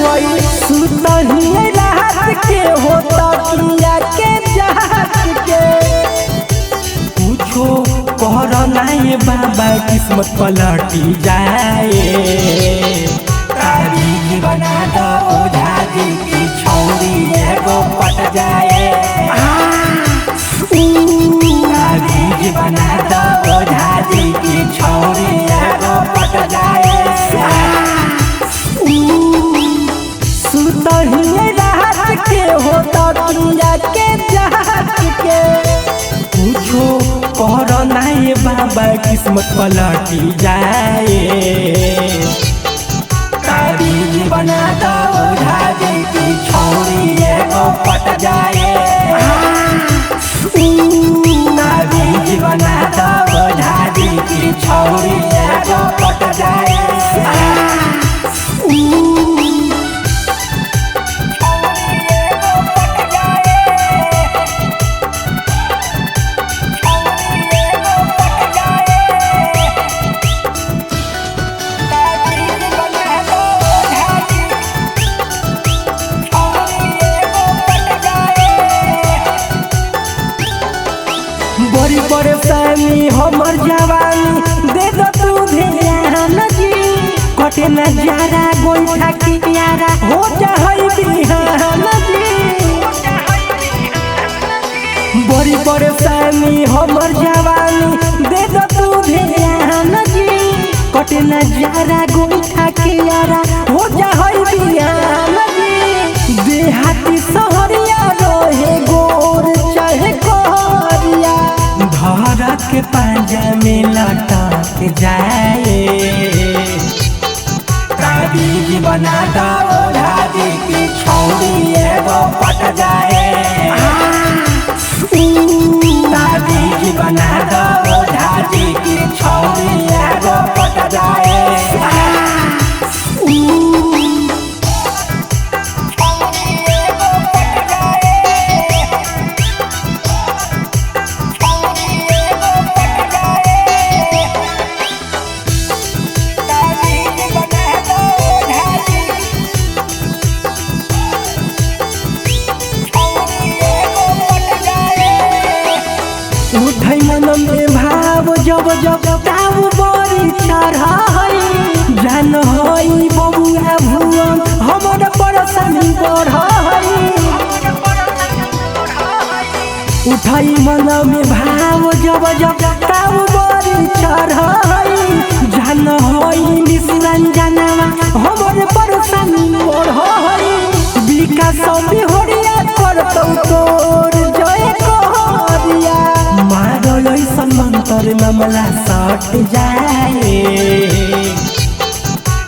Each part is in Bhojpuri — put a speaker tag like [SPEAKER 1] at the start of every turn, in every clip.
[SPEAKER 1] गई सुतही रात के होता किया के जात के पूछो कहर नाये बाबा किस्मत पलटी जाए। तारीख बना दो ओझा जी की छोरी एगो पट जाए। तारीख बना दो ओझा जी की छोरी एगो पट जाए। सुतही रात के होता किया के जात के पूछो कहर नाये बाबा किस्मत पलटी जाए। तारीख बना दो ओझा जी की छोरी एगो पट जाए। तारीख बना दो ओझा जी की छोरी एगो पट जाए। बड़ी परेशानी हमर जवानी दे दो तू ध्यान जी कटे न जारा गोइठा की यारा हो जाई बिहान जी। बड़ी परेशानी हमर जवानी दे दो तू ध्यान जी कटे न जारा गोइठा की यारा हो जाई बिहान जी। देहाती शहरिया रहे गोर चाहे कोरिया भारत के पांजा में लटक जाए। तारीख बना दो ओझा जी की छोरी एगो पट जाए। तारीख बना दो ओझा जी की छोरी एगो पट जाए। उठै मन में भाव जब जब ताऊ बड़ी चढ़ाई जान हई बबुआ भुवन हमर परेशानी बढ़ाई। उठै मन में भाव जब जब ताऊ बड़ी चढ़ाई जान हई निसरंजनवा हमर परेशानी बढ़ाई। विकास बिहोरिया करतौ तोर जय कहरिया मारल ऐसन मंत्र मामला सट जाए।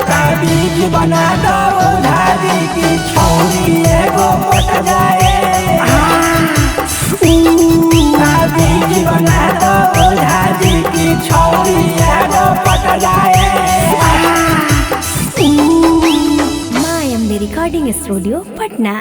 [SPEAKER 1] तारीख बना दो ओझा जी की छोरी एगो पट जाए। तारीख बना दो ओझा जी की छोरी एगो पट जाए।
[SPEAKER 2] माँ अम्बे रिकॉर्डिंग स्टूडियो पटना।